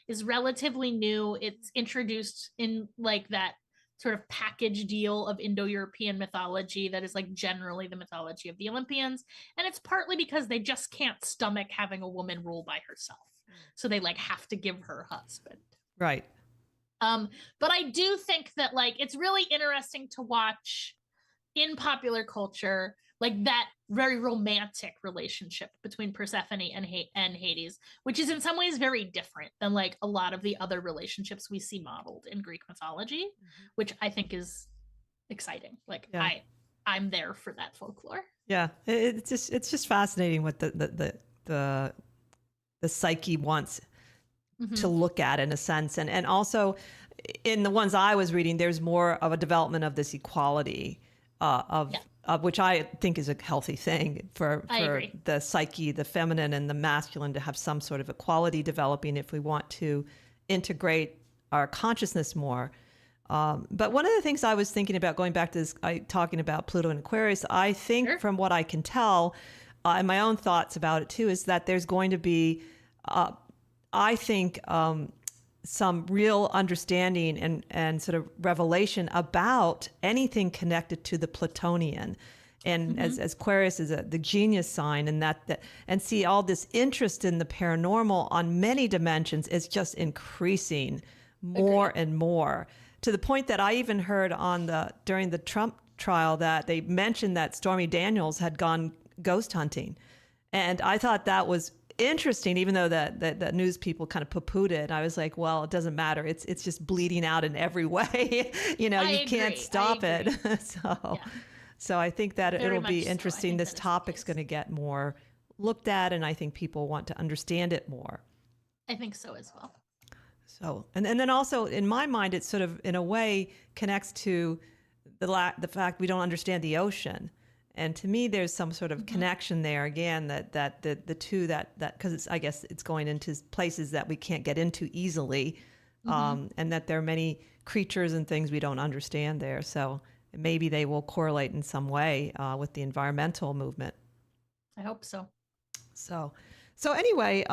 is relatively new. It's introduced in like that sort of package deal of Indo-European mythology that is like generally the mythology of the Olympians. And it's partly because they just can't stomach having a woman rule by herself. So they like have to give her husband. Right. But I do think that like it's really interesting to watch in popular culture, like that very romantic relationship between Persephone and Hades, which is in some ways very different than like a lot of the other relationships we see modeled in Greek mythology, which I think is exciting. Like I'm there for that folklore. Yeah, it's just fascinating what the psyche wants to look at, in a sense, and also in the ones I was reading, there's more of a development of this equality of which I think is a healthy thing for the psyche, the feminine and the masculine, to have some sort of equality developing if we want to integrate our consciousness more. But one of the things I was thinking about, going back to this, talking about Pluto and Aquarius, I think from what I can tell, and my own thoughts about it too, is that there's going to be, I think, some real understanding and sort of revelation about anything connected to the Plutonian. And as Aquarius is the genius sign, and and see all this interest in the paranormal on many dimensions is just increasing more and more, to the point that I even heard during the Trump trial that they mentioned that Stormy Daniels had gone ghost hunting. And I thought that was interesting, even though the news people kind of poo-pooed it. I was like, well, it doesn't matter. It's just bleeding out in every way. You can't stop it. So I think that it'll be interesting. This topic's going to get more looked at, and I think people want to understand it more. I think so as well. So, and then also in my mind, it sort of, in a way, connects to the fact we don't understand the ocean. And to me, there's some sort of connection there again, that the two, that because I guess it's going into places that we can't get into easily, and that there are many creatures and things we don't understand there. So maybe they will correlate in some way with the environmental movement. I hope so. So anyway,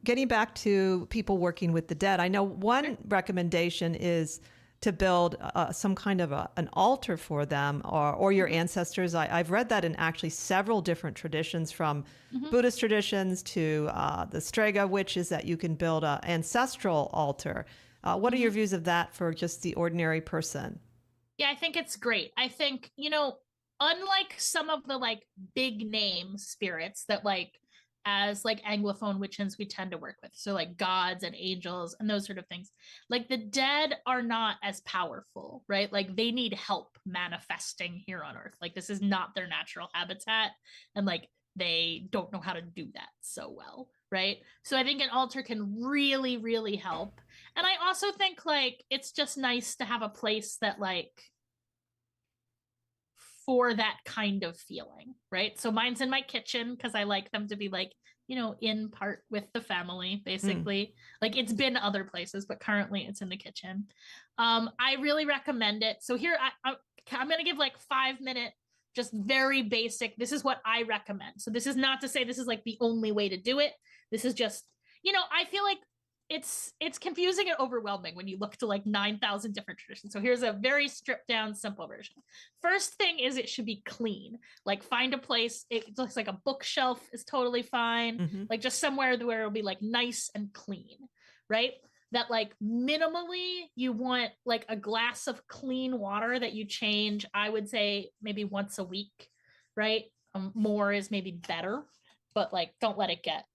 getting back to people working with the dead, I know one recommendation is to build some kind of an altar for them or your ancestors. I've read that in actually several different traditions, from Buddhist traditions to the Strega witches, that you can build an ancestral altar. What are your views of that for just the ordinary person? Yeah, I think it's great. I think, unlike some of the like big name spirits that as Anglophone witches we tend to work with, so like gods and angels and those sort of things, like the dead are not as powerful, right? Like they need help manifesting here on Earth. Like this is not their natural habitat, and like they don't know how to do that so well, right? So I think an altar can really, really help. And I also think it's just nice to have a place that for that kind of feeling, right? So mine's in my kitchen because I like them to be in part with the family, basically. It's been other places, but currently it's in the kitchen. I really recommend it. So here I'm going to give 5-minute, just very basic. This is what I recommend. So this is not to say this is the only way to do it. This is just, I feel like it's confusing and overwhelming when you look to 9,000 different traditions. So here's a very stripped down, simple version. First thing is it should be clean. Find a place. It looks like a bookshelf is totally fine. Just somewhere where it'll be nice and clean, right? That minimally you want a glass of clean water that you change, I would say maybe once a week, right? More is maybe better, but don't let it get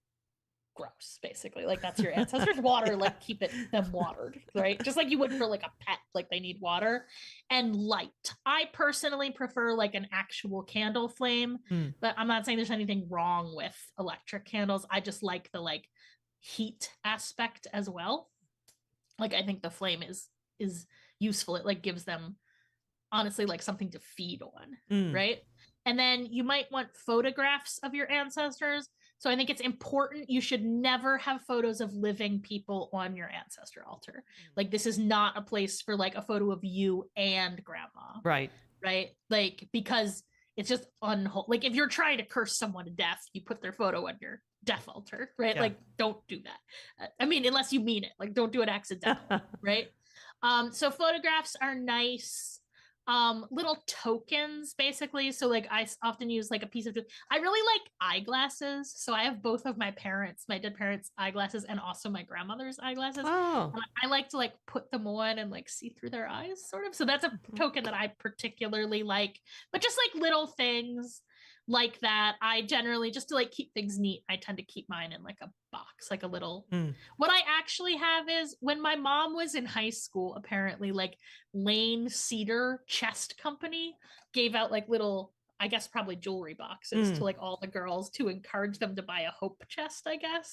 gross, basically. That's your ancestors' water. Keep them watered, right? Just like you would for a pet, they need water. And light. I personally prefer an actual candle flame, but I'm not saying there's anything wrong with electric candles. I just like the heat aspect as well. I think the flame is useful. It gives them honestly something to feed on, right? And then you might want photographs of your ancestors. So I think it's important. You should never have photos of living people on your ancestor altar. This is not a place for a photo of you and grandma. Right. Right. Because it's just unholy. If you're trying to curse someone to death, you put their photo on your death altar, right? Yeah. Don't do that. I mean, unless you mean it, don't do it accidentally, right? So photographs are nice. Little tokens, basically. So I often use a piece of, I really like eyeglasses. So I have both of my dead parents' eyeglasses and also my grandmother's eyeglasses. Oh. I like to put them on and see through their eyes, sort of. So that's a token that I particularly like. But just little things like that, I generally, just to keep things neat, I tend to keep mine in a box, a little. What I actually have is, when my mom was in high school, apparently Lane Cedar Chest Company gave out little, I guess probably jewelry boxes to all the girls to encourage them to buy a hope chest, I guess.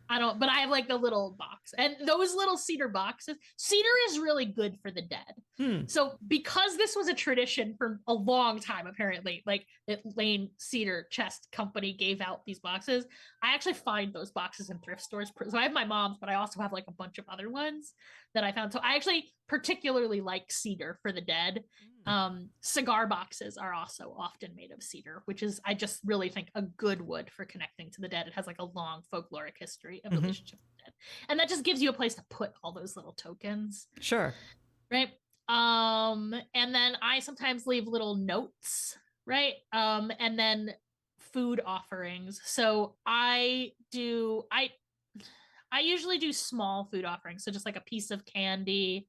I don't, but I have the little box, and those little cedar boxes. Cedar is really good for the dead. So because this was a tradition for a long time, apparently, that Lane Cedar Chest Company gave out these boxes, I actually find those boxes in thrift stores. So I have my mom's, but I also have a bunch of other ones that I found. So I actually particularly like cedar for the dead. Cigar boxes are also often made of cedar, which is, I just really think, a good wood for connecting to the dead. It has like a long folkloric history of relationship with the dead. And that just gives you a place to put all those little tokens. Sure. Right. And then I sometimes leave little notes, right? And then food offerings. So I usually do small food offerings. So just like a piece of candy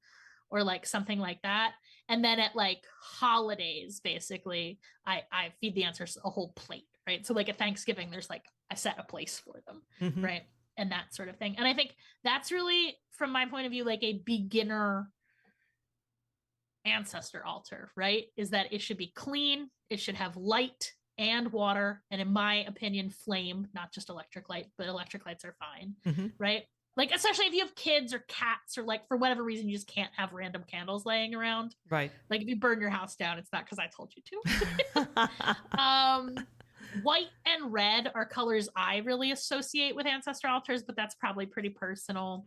or like something like that. And then at like holidays, basically, I feed the ancestors a whole plate, right? So like at Thanksgiving, there's like, I set a place for them, right? And that sort of thing. And I think that's really, from my point of view, like a beginner ancestor altar, right? Is that it should be clean, it should have light and water, and in my opinion, flame, not just electric light, but electric lights are fine, right? Like, especially if you have kids or cats, or like for whatever reason, you just can't have random candles laying around. Right. Like if you burn your house down, it's not because I told you to. White and red are colors I really associate with ancestor altars, but that's probably pretty personal.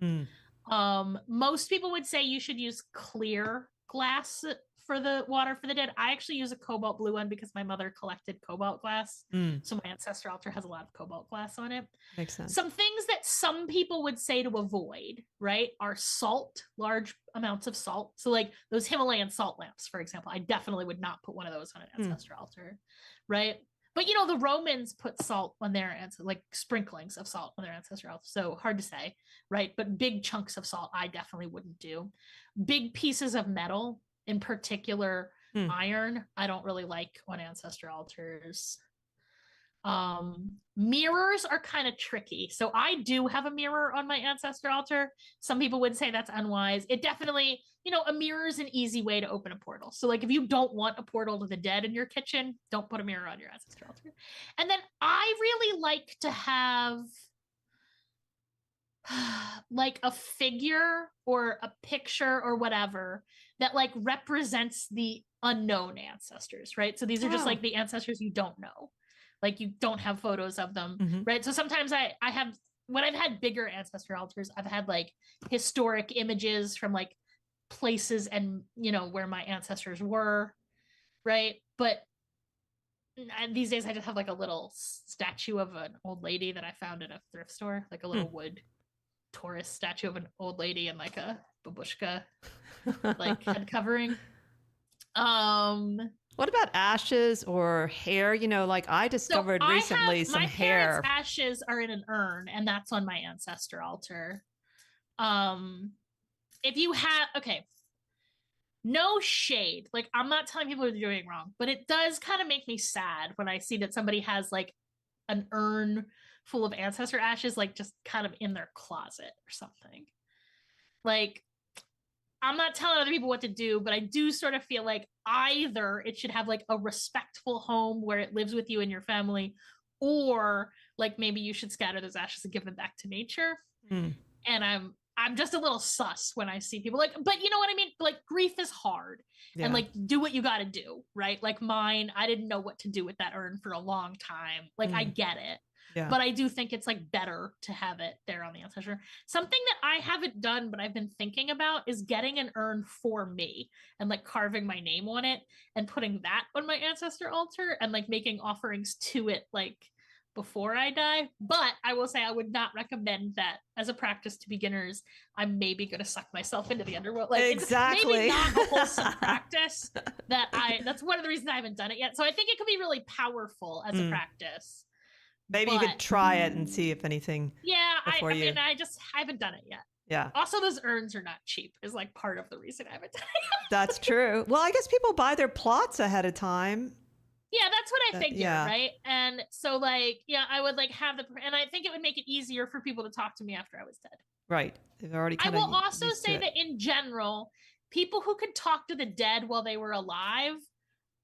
Most people would say you should use clear glass for the water for the dead. I actually use a cobalt blue one because my mother collected cobalt glass. So my ancestor altar has a lot of cobalt glass on it. Makes sense. Some things that some people would say to avoid, right, are salt, large amounts of salt. So like those Himalayan salt lamps, for example, I definitely would not put one of those on an ancestor altar, right? But you know, the Romans put salt on their ancestor, like sprinklings of salt on their ancestor altar. So hard to say, right? But big chunks of salt, I definitely wouldn't do. Big pieces of metal, in particular iron, I don't really like on ancestor altars. Mirrors are kind of tricky. So I do have a mirror on my ancestor altar. Some people would say that's unwise. It definitely, you know, a mirror is an easy way to open a portal. So like if you don't want a portal to the dead in your kitchen, don't put a mirror on your ancestor altar. And then I really like to have like a figure or a picture or whatever that like represents the unknown ancestors, right? So these are just like the ancestors you don't know. Like you don't have photos of them, right? So sometimes I have, when I've had bigger ancestor altars, I've had like historic images from like places and, you know, where my ancestors were, right? But these days I just have like a little statue of an old lady that I found in a thrift store, like a little wood Taurus statue of an old lady and like a babushka like head covering. What about ashes or hair? You know, like I discovered recently some hair. My parents' ashes are in an urn, and that's on my ancestor altar. If you have, okay, no shade. Like, I'm not telling people they're doing wrong, but it does kind of make me sad when I see that somebody has like an urn full of ancestor ashes, like just kind of in their closet or something. Like, I'm not telling other people what to do, but I do sort of feel like either it should have like a respectful home where it lives with you and your family, or like maybe you should scatter those ashes and give them back to nature. And I'm just a little sus when I see people like, but you know what I mean? Like grief is hard and like do what you got to do, right? Like mine, I didn't know what to do with that urn for a long time. Like I get it. Yeah. But I do think it's like better to have it there on the ancestor. Something that I haven't done, but I've been thinking about is getting an urn for me and like carving my name on it and putting that on my ancestor altar and like making offerings to it like before I die. But I will say I would not recommend that as a practice to beginners. I'm maybe going to suck myself into the underworld. Like exactly. It's maybe not a wholesome practice that's one of the reasons I haven't done it yet. So I think it could be really powerful as a practice. Maybe you could try it and see if anything. Yeah, I mean, I haven't done it yet. Yeah. Also, those urns are not cheap. Is like part of the reason I haven't done it. That's true. Well, I guess people buy their plots ahead of time. Yeah, that's what I figured, right? And so, like, yeah, I would like have and I think it would make it easier for people to talk to me after I was dead. Right. They've already. I will also say that in general, people who could talk to the dead while they were alive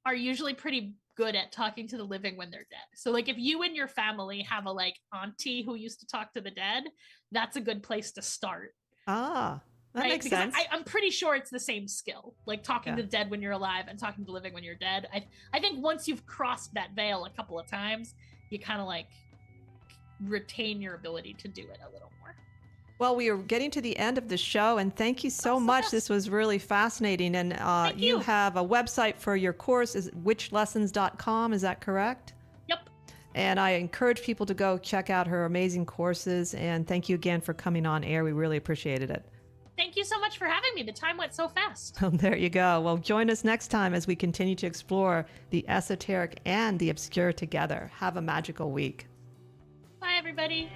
are usually pretty good at talking to the living when they're dead. So like if you and your family have a like auntie who used to talk to the dead, that's a good place to start. That makes sense. I'm pretty sure it's the same skill, like talking to the dead when you're alive and talking to the living when you're dead. I think once you've crossed that veil a couple of times, you kind of like retain your ability to do it a little more. Well, we are getting to the end of the show, and thank you so much. Yes. This was really fascinating. And Thank you you. have a website for your course, is witchlessons.com. Is that correct? Yep. And I encourage people to go check out her amazing courses. And thank you again for coming on air. We really appreciated it. Thank you so much for having me. The time went so fast. There you go. Well, join us next time as we continue to explore the esoteric and the obscure together. Have a magical week. Bye, everybody.